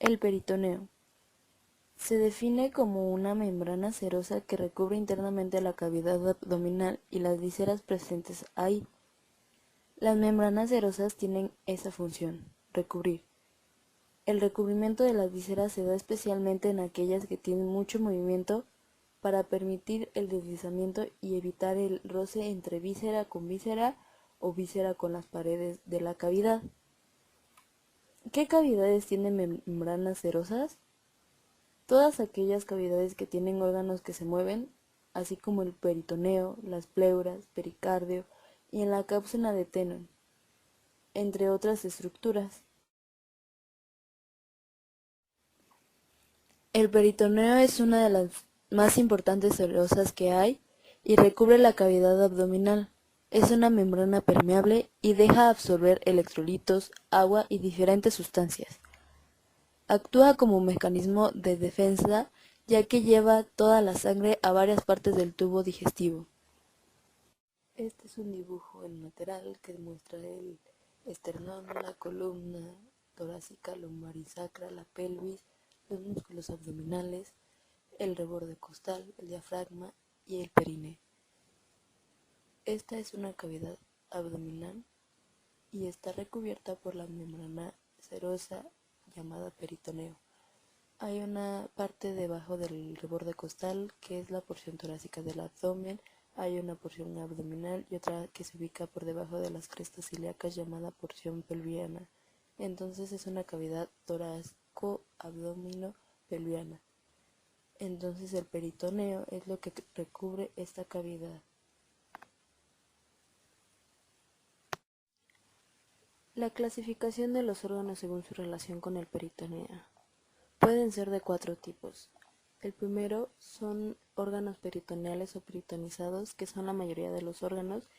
El peritoneo se define como una membrana serosa que recubre internamente la cavidad abdominal y las vísceras presentes ahí. Las membranas serosas tienen esa función, recubrir. El recubrimiento de las vísceras se da especialmente en aquellas que tienen mucho movimiento para permitir el deslizamiento y evitar el roce entre víscera con víscera o víscera con las paredes de la cavidad. ¿Qué cavidades tienen membranas serosas? Todas aquellas cavidades que tienen órganos que se mueven, así como el peritoneo, las pleuras, pericardio y en la cápsula de Tenon, entre otras estructuras. El peritoneo es una de las más importantes serosas que hay y recubre la cavidad abdominal. Es una membrana permeable y deja absorber electrolitos, agua y diferentes sustancias. Actúa como mecanismo de defensa ya que lleva toda la sangre a varias partes del tubo digestivo. Este es un dibujo en lateral que muestra el esternón, la columna torácica, lumbar y sacra, la pelvis, los músculos abdominales, el reborde costal, el diafragma y el períneo. Esta es una cavidad abdominal y está recubierta por la membrana serosa llamada peritoneo. Hay una parte debajo del reborde costal que es la porción torácica del abdomen, hay una porción abdominal y otra que se ubica por debajo de las crestas ilíacas llamada porción pelviana. Entonces es una cavidad torácico-abdomino-pelviana. Entonces el peritoneo es lo que recubre esta cavidad. La clasificación de los órganos según su relación con el peritoneo. Pueden ser de 4 tipos. El primero son órganos peritoneales o peritonizados, que son la mayoría de los órganos,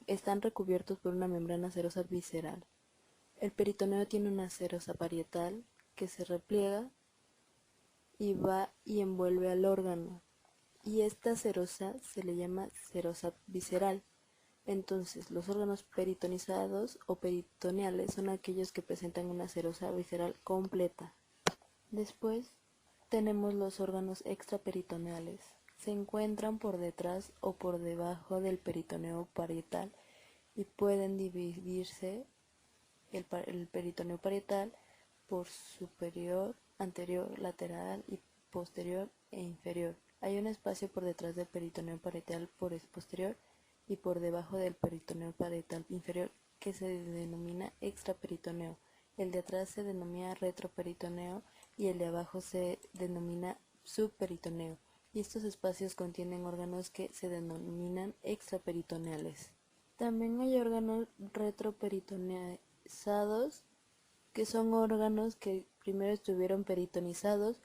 están recubiertos por una membrana serosa visceral. El peritoneo tiene una serosa parietal que se repliega y va y envuelve al órgano, y esta serosa se le llama serosa visceral. Entonces, los órganos peritonizados o peritoneales son aquellos que presentan una serosa visceral completa. Después tenemos los órganos extraperitoneales. Se encuentran por detrás o por debajo del peritoneo parietal y pueden dividirse el peritoneo parietal por superior, anterior, lateral y posterior e inferior. Hay un espacio por detrás del peritoneo parietal posterior y por debajo del peritoneo parietal inferior que se denomina extraperitoneo. El de atrás se denomina retroperitoneo y el de abajo se denomina subperitoneo. Y estos espacios contienen órganos que se denominan extraperitoneales. También hay órganos retroperitonizados, que son órganos que primero estuvieron peritonizados,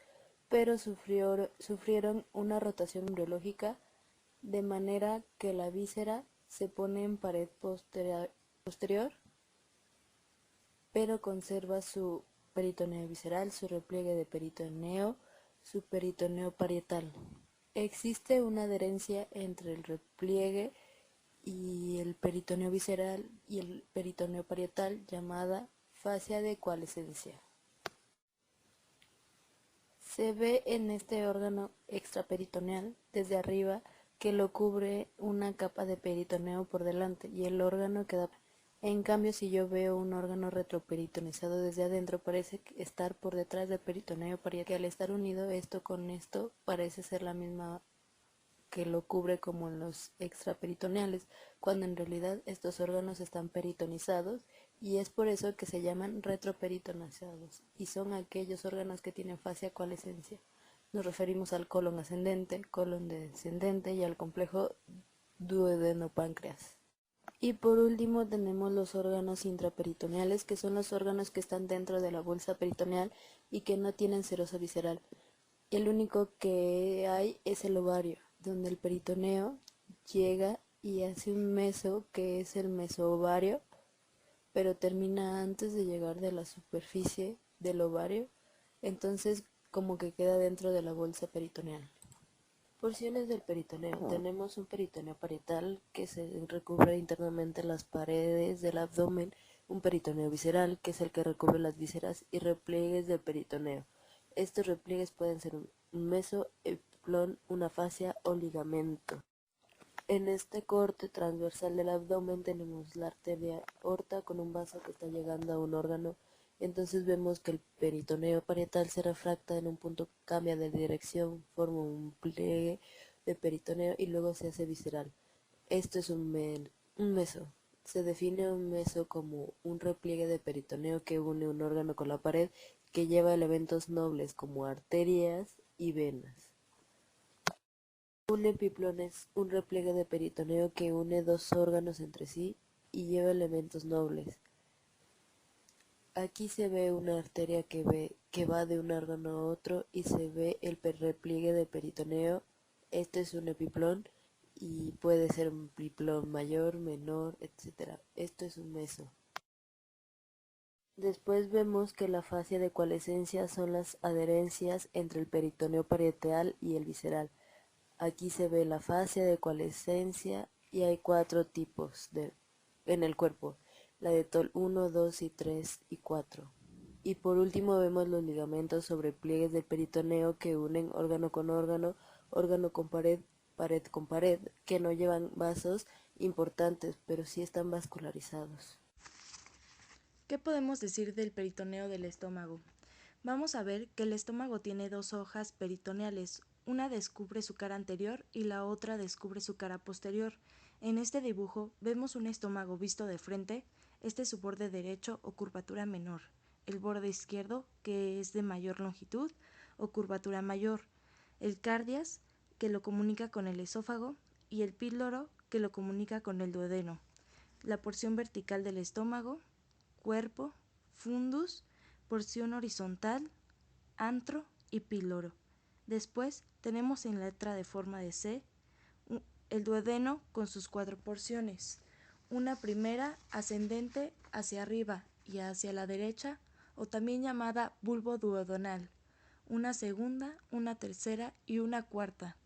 pero sufrieron una rotación embriológica, de manera que la víscera se pone en pared posterior, pero conserva su peritoneo visceral, su repliegue de peritoneo, su peritoneo parietal. Existe una adherencia entre el repliegue y el peritoneo visceral y el peritoneo parietal llamada fascia de coalescencia. Se ve en este órgano extraperitoneal desde arriba que lo cubre una capa de peritoneo por delante y el órgano queda. En cambio, si yo veo un órgano retroperitonizado desde adentro, parece estar por detrás del peritoneo parietal, que al estar unido esto con esto parece ser la misma que lo cubre como en los extraperitoneales, cuando en realidad estos órganos están peritonizados y es por eso que se llaman retroperitonizados y son aquellos órganos que tienen fascia coalescencia. Nos referimos al colon ascendente, colon descendente y al complejo duodenopáncreas. Y por último tenemos los órganos intraperitoneales, que son los órganos que están dentro de la bolsa peritoneal y que no tienen serosa visceral. El único que hay es el ovario, donde el peritoneo llega y hace un meso, que es el mesoovario, pero termina antes de llegar de la superficie del ovario, entonces como que queda dentro de la bolsa peritoneal. Porciones del peritoneo. Tenemos un peritoneo parietal que se recubre internamente las paredes del abdomen un peritoneo visceral, que es el que recubre las vísceras, y repliegues del peritoneo. Estos repliegues pueden ser un meso, epiplón, una fascia o ligamento. En este corte transversal del abdomen tenemos la arteria aorta con un vaso que está llegando a un órgano. Entonces vemos que el peritoneo parietal se refracta en un punto, cambia de dirección, forma un pliegue de peritoneo y luego se hace visceral. Esto es un meso. Se define un meso como un repliegue de peritoneo que une un órgano con la pared, que lleva elementos nobles como arterias y venas. Un epiplón es un repliegue de peritoneo que une dos órganos entre sí y lleva elementos nobles. Aquí se ve una arteria que va de un órgano a otro y se ve el repliegue de peritoneo. Este es un epiplón y puede ser un epiplón mayor, menor, etc. Esto es un meso. Después vemos que la fascia de coalescencia son las adherencias entre el peritoneo parietal y el visceral. Aquí se ve la fascia de coalescencia y hay 4 tipos en el cuerpo, la de Toll 1, 2 y 3 y 4. Y por último vemos los ligamentos sobre pliegues del peritoneo que unen órgano con órgano, órgano con pared, pared con pared, que no llevan vasos importantes, pero sí están vascularizados. ¿Qué podemos decir del peritoneo del estómago? Vamos a ver que el estómago tiene dos hojas peritoneales, una descubre su cara anterior y la otra descubre su cara posterior. En este dibujo vemos un estómago visto de frente, este es su borde derecho o curvatura menor, el borde izquierdo, que es de mayor longitud o curvatura mayor, el cardias, que lo comunica con el esófago, y el píloro, que lo comunica con el duodeno. La porción vertical del estómago, cuerpo, fundus, porción horizontal, antro y píloro. Después tenemos en letra de forma de C el duodeno con sus 4 porciones. Una primera ascendente hacia arriba y hacia la derecha, o también llamada bulbo duodenal. Una segunda, una tercera y una cuarta.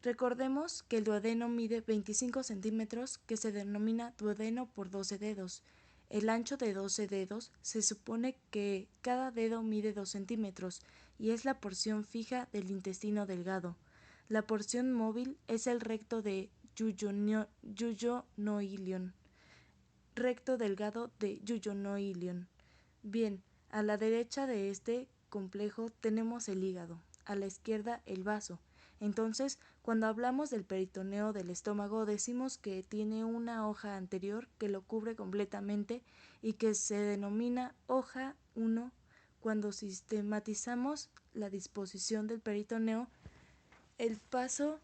Recordemos que el duodeno mide 25 centímetros, que se denomina duodeno por 12 dedos. El ancho de 12 dedos se supone que cada dedo mide 2 centímetros y es la porción fija del intestino delgado. La porción móvil es el recto de Yuyonoilion, recto delgado de Yuyonoilion. Bien, a la derecha de este complejo tenemos el hígado, a la izquierda el vaso. Entonces, cuando hablamos del peritoneo del estómago, decimos que tiene una hoja anterior que lo cubre completamente y que se denomina hoja 1. Cuando sistematizamos la disposición del peritoneo, el paso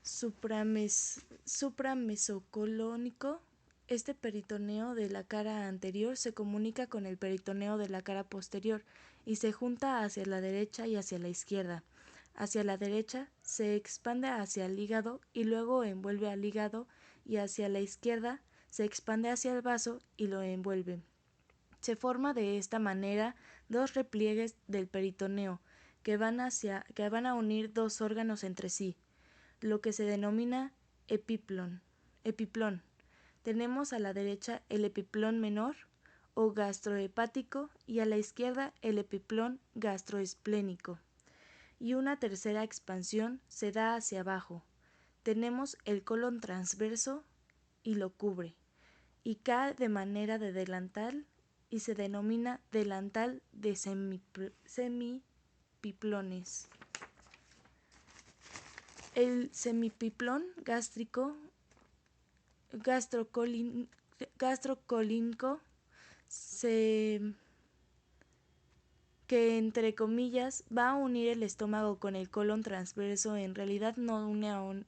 supramesocolónico, este peritoneo de la cara anterior se comunica con el peritoneo de la cara posterior y se junta hacia la derecha y hacia la izquierda. Hacia la derecha se expande hacia el hígado y luego envuelve al hígado, y hacia la izquierda se expande hacia el vaso y lo envuelve. Se forma de esta manera dos repliegues del peritoneo que van a unir dos órganos entre sí, lo que se denomina epiplón. Tenemos a la derecha el epiplón menor o gastrohepático y a la izquierda el epiplón gastroesplénico. Y una tercera expansión se da hacia abajo. Tenemos el colon transverso y lo cubre, y cae de manera de delantal y se denomina delantal de semipiplones. El semipiplón gástrico gastrocolínico que entre comillas va a unir el estómago con el colon transverso, en realidad no une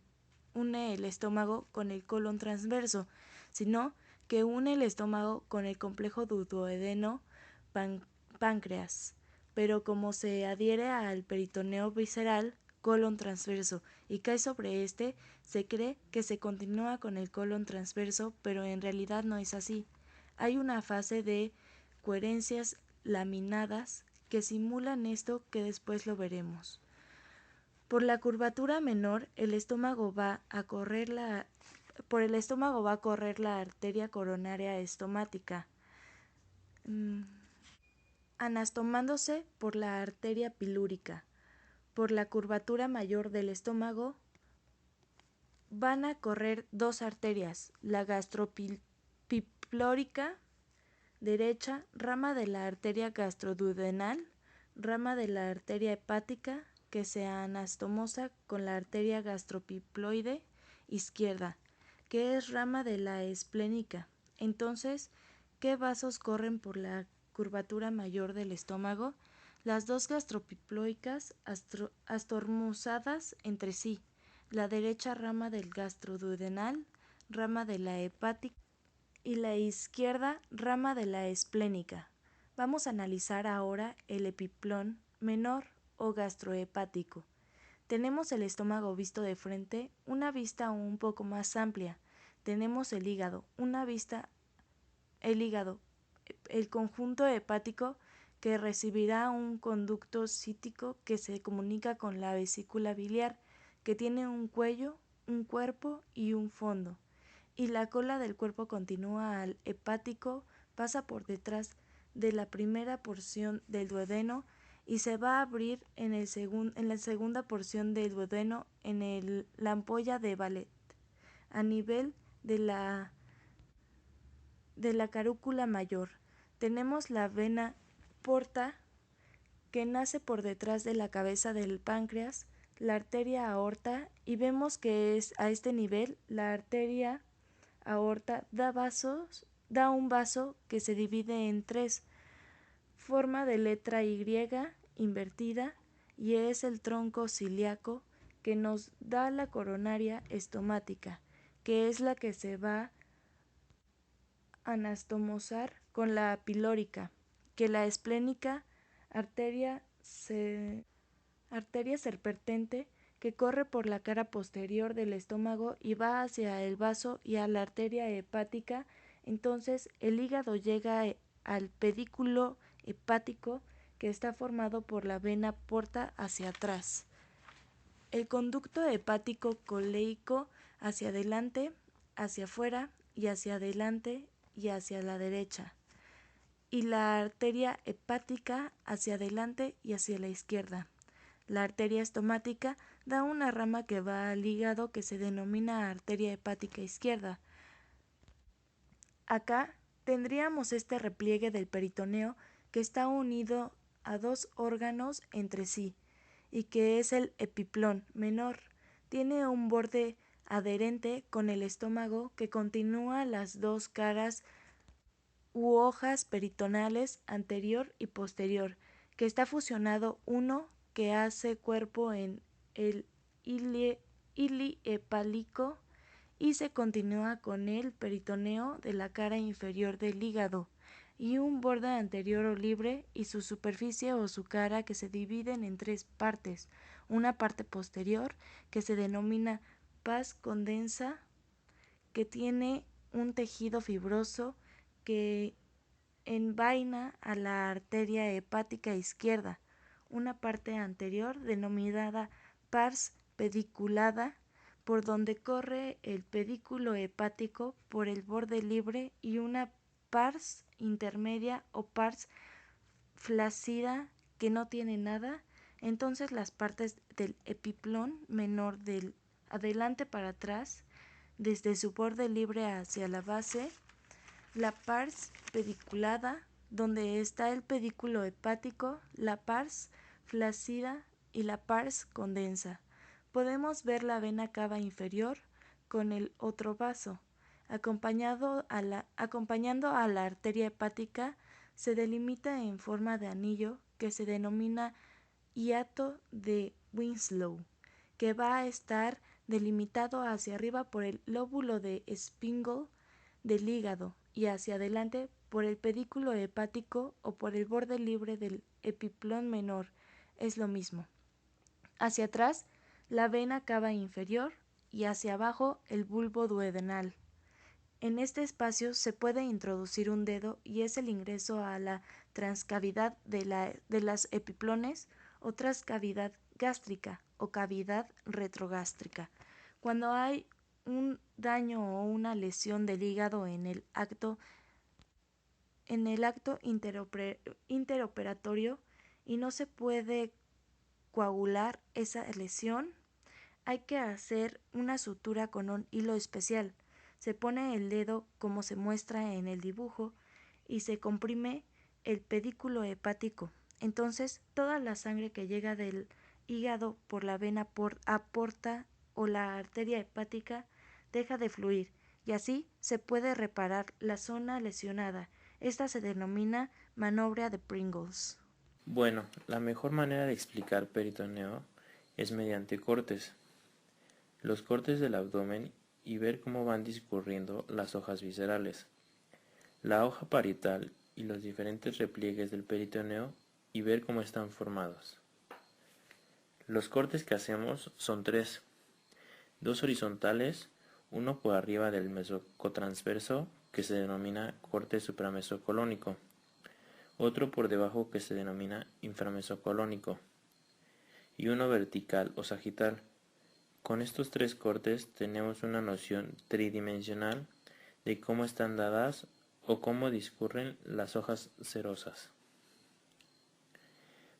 el estómago con el colon transverso, sino que une el estómago con el complejo duodeneo páncreas, pero como se adhiere al peritoneo visceral, colon transverso, y cae sobre este, se cree que se continúa con el colon transverso, pero en realidad no es así. Hay una fase de coherencias laminadas que simulan esto, que después lo veremos. Por la curvatura menor, el estómago va a correr por el estómago va a correr la arteria coronaria estomática, anastomándose por la arteria pilúrica. Por la curvatura mayor del estómago van a correr dos arterias, la gastropilórica derecha, rama de la arteria gastroduodenal, rama de la arteria hepática que se anastomosa con la arteria gastropiploide izquierda, que es rama de la esplénica. Entonces, ¿qué vasos corren por la curvatura mayor del estómago? Las dos gastropiploicas astormusadas entre sí, la derecha rama del gastroduodenal, rama de la hepática, y la izquierda rama de la esplénica. Vamos a analizar ahora el epiplón menor o gastrohepático. Tenemos el estómago visto de frente, una vista un poco más amplia. Tenemos el hígado, el conjunto hepático que recibirá un conducto cítico que se comunica con la vesícula biliar, que tiene un cuello, un cuerpo y un fondo. Y la cola del cuerpo continúa al hepático, pasa por detrás de la primera porción del duodeno y se va a abrir en la segunda porción del duodeno en la ampolla de Ballet, a nivel de la carúncula mayor. Tenemos la vena porta que nace por detrás de la cabeza del páncreas, la arteria aorta, y vemos que es a este nivel la arteria aorta da un vaso que se divide en tres, forma de letra Y invertida, y es el tronco ciliaco que nos da la coronaria estomática, que es la que se va a anastomosar con la pilórica, que la esplénica, arteria serpentante que corre por la cara posterior del estómago y va hacia el vaso y a la arteria hepática. Entonces el hígado llega al pedículo hepático que está formado por la vena porta hacia atrás. El conducto hepático coleico hacia adelante, hacia afuera y hacia adelante y hacia la derecha. Y la arteria hepática hacia adelante y hacia la izquierda. La arteria estomática da una rama que va al hígado que se denomina arteria hepática izquierda. Acá tendríamos este repliegue del peritoneo que está unido a dos órganos entre sí y que es el epiplón menor. Tiene un borde adherente con el estómago que continúa las dos caras u hojas peritonales anterior y posterior, que está fusionado uno que hace cuerpo en el iliepálico y se continúa con el peritoneo de la cara inferior del hígado y un borde anterior o libre y su superficie o su cara que se dividen en tres partes, una parte posterior que se denomina pars condensa, que tiene un tejido fibroso que envaina a la arteria hepática izquierda, una parte anterior denominada pars pediculada, por donde corre el pedículo hepático por el borde libre, y una pars intermedia o pars flácida que no tiene nada. Entonces las partes del epiplón menor del adelante para atrás, desde su borde libre hacia la base, la pars pediculada, donde está el pedículo hepático, la pars flácida y la pars condensa. Podemos ver la vena cava inferior con el otro vaso. Acompañando a la arteria hepática, se delimita en forma de anillo que se denomina hiato de Winslow, que va a estar delimitado hacia arriba por el lóbulo de Spingle del hígado y hacia adelante por el pedículo hepático o por el borde libre del epiplón menor, es lo mismo. Hacia atrás, la vena cava inferior y hacia abajo el bulbo duodenal. En este espacio se puede introducir un dedo y es el ingreso a la transcavidad de las epiplones o transcavidad gástrica o cavidad retrogástrica. Cuando hay un daño o una lesión del hígado en el acto interoperatorio y no se puede coagular esa lesión, hay que hacer una sutura con un hilo especial. Se pone el dedo como se muestra en el dibujo y se comprime el pedículo hepático. Entonces, toda la sangre que llega del hígado por la vena aporta o la arteria hepática deja de fluir y así se puede reparar la zona lesionada. Esta se denomina maniobra de Pringles. Bueno, la mejor manera de explicar peritoneo es mediante cortes. Los cortes del abdomen y ver cómo van discurriendo las hojas viscerales, la hoja parietal y los diferentes repliegues del peritoneo y ver cómo están formados. Los cortes que hacemos son tres, dos horizontales, uno por arriba del mesocotransverso que se denomina corte supramesocolónico, otro por debajo que se denomina inframesocolónico y uno vertical o sagital. Con estos tres cortes tenemos una noción tridimensional de cómo están dadas o cómo discurren las hojas cerosas.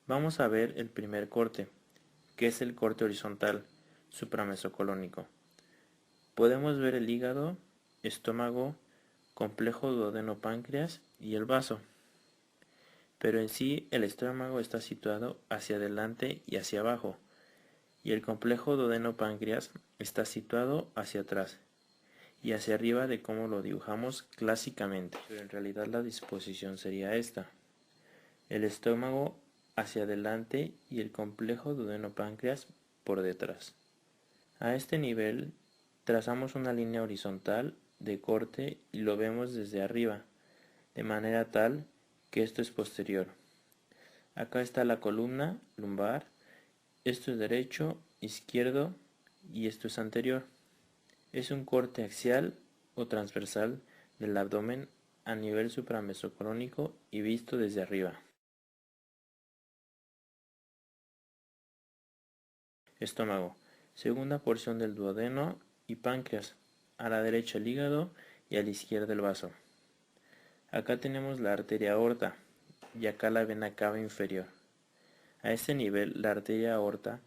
Vamos a ver el primer corte, que es el corte horizontal supramesocolónico. Podemos ver el hígado, estómago, complejo duodeno-páncreas y el vaso. Pero en sí el estómago está situado hacia adelante y hacia abajo, y el complejo duodeno-páncreas está situado hacia atrás y hacia arriba de cómo lo dibujamos clásicamente. Pero en realidad la disposición sería esta: el estómago hacia adelante y el complejo duodeno-páncreas por detrás. A este nivel trazamos una línea horizontal de corte y lo vemos desde arriba, de manera tal que esto es posterior. Acá está la columna lumbar, esto es derecho, izquierdo y esto es anterior. Es un corte axial o transversal del abdomen a nivel supramesocolónico y visto desde arriba. Estómago, segunda porción del duodeno y páncreas, a la derecha el hígado y a la izquierda el vaso. Acá tenemos la arteria aorta y acá la vena cava inferior. A este nivel la arteria aorta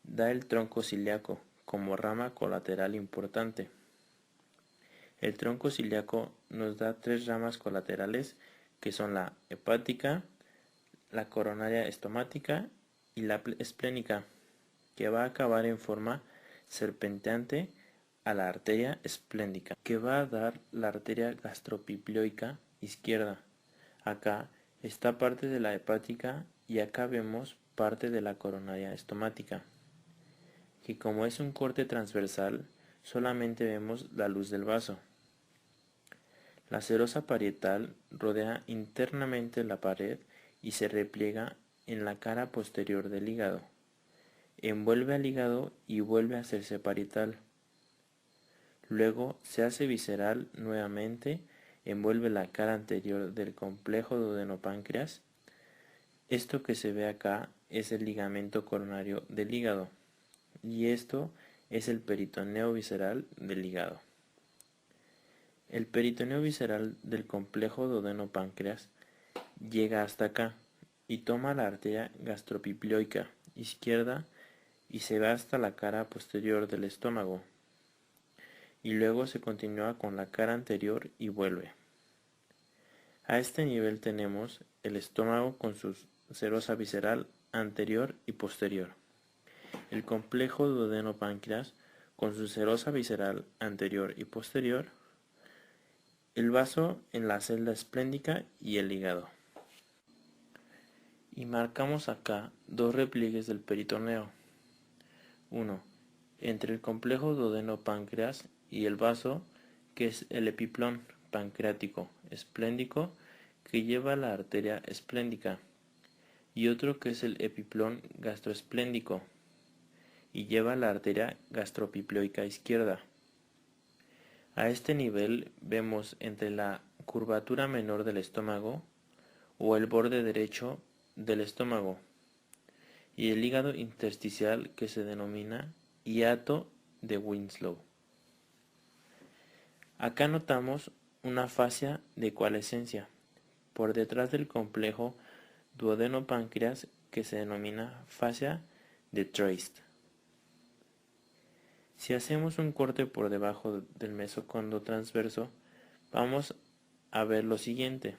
da el tronco ciliaco como rama colateral importante. El tronco ciliaco nos da tres ramas colaterales que son la hepática, la coronaria estomática y la esplénica, que va a acabar en forma serpenteante a la arteria espléndica, que va a dar la arteria gastropiploica izquierda. Acá está parte de la hepática y acá vemos parte de la coronaria estomática, que como es un corte transversal, solamente vemos la luz del vaso. La serosa parietal rodea internamente la pared y se repliega en la cara posterior del hígado. Envuelve al hígado y vuelve a hacerse parietal. Luego se hace visceral nuevamente, envuelve la cara anterior del complejo duodenopáncreas. Esto que se ve acá es el ligamento coronario del hígado y esto es el peritoneo visceral del hígado. El peritoneo visceral del complejo duodenopáncreas llega hasta acá y toma la arteria gastropiploica izquierda y se va hasta la cara posterior del estómago y luego se continúa con la cara anterior y vuelve. A este nivel tenemos el estómago con su serosa visceral anterior y posterior, el complejo duodenopáncreas con su serosa visceral anterior y posterior, el vaso en la celda espléndica y el hígado. Y marcamos acá dos repliegues del peritoneo. Uno, entre el complejo duodenopáncreas y el vaso, que es el epiplón pancreático espléndico que lleva la arteria espléndica, y otro que es el epiplón gastroespléndico y lleva la arteria gastropiploica izquierda. A este nivel vemos entre la curvatura menor del estómago o el borde derecho del estómago y el hígado intersticial que se denomina hiato de Winslow. Acá notamos una fascia de coalescencia por detrás del complejo duodenopáncreas que se denomina fascia de Treist. Si hacemos un corte por debajo del mesocondo transverso, vamos a ver lo siguiente.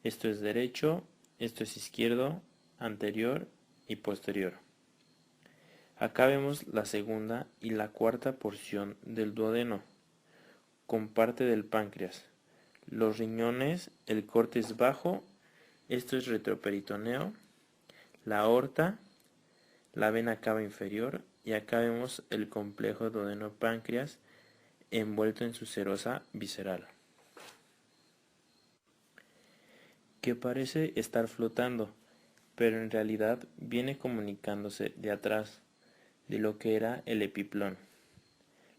Esto es derecho, esto es izquierdo, anterior y posterior. Acá vemos la segunda y la cuarta porción del duodeno, con parte del páncreas. Los riñones, el corte es bajo, esto es retroperitoneo, la aorta, la vena cava inferior y acá vemos el complejo duodenopáncreas envuelto en su serosa visceral, que parece estar flotando, pero en realidad viene comunicándose de atrás, de lo que era el epiplón.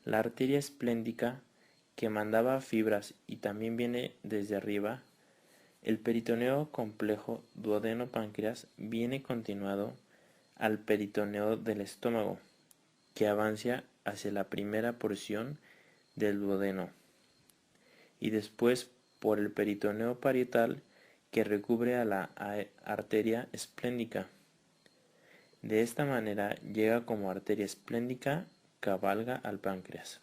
La arteria espléndica que mandaba fibras y también viene desde arriba. El peritoneo complejo duodenopáncreas viene continuado al peritoneo del estómago, que avanza hacia la primera porción del duodeno, y después por el peritoneo parietal que recubre a la arteria espléndica. De esta manera llega como arteria espléndica, cabalga al páncreas.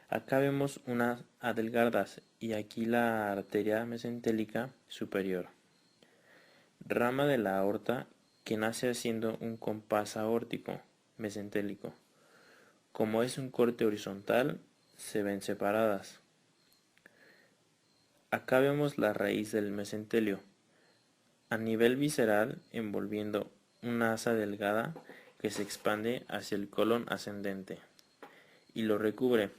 Acá vemos unas adelgadas y aquí la arteria mesentélica superior. Rama de la aorta que nace haciendo un compás aórtico mesentélico. Como es un corte horizontal, se ven separadas. Acá vemos la raíz del mesentelio, a nivel visceral envolviendo una asa delgada que se expande hacia el colon ascendente y lo recubre.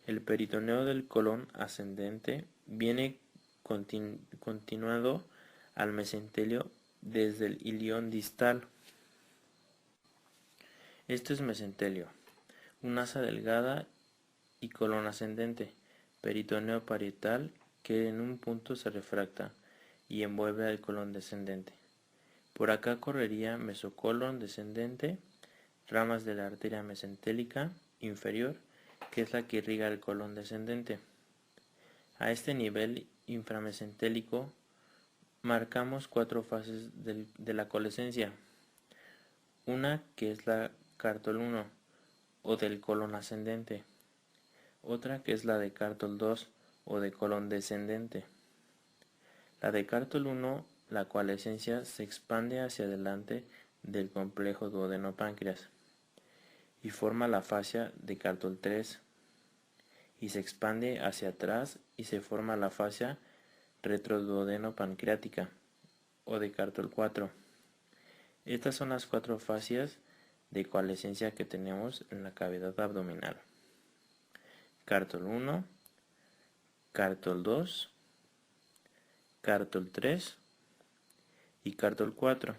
El peritoneo del colon ascendente viene continuado al mesentelio desde el ilion distal. Esto es mesentelio, una asa delgada y colon ascendente, peritoneo parietal que en un punto se refracta y envuelve al colon descendente. Por acá correría mesocolon descendente, ramas de la arteria mesentélica inferior, que es la que irriga el colon descendente. A este nivel inframesentélico marcamos 4 fases de la coalescencia. Una que es la Cartol 1 o del colon ascendente, otra que es la de Cartol 2 o de colon descendente. La de Cartol 1, la coalescencia se expande hacia adelante del complejo duodenopáncreas y forma la fascia de Cartol 3 y se expande hacia atrás y se forma la fascia retroduodenopancreática o de Cartol 4. Estas son las 4 fascias de coalescencia que tenemos en la cavidad abdominal. Cartol 1, Cartol 2, Cartol 3 y Cartol 4.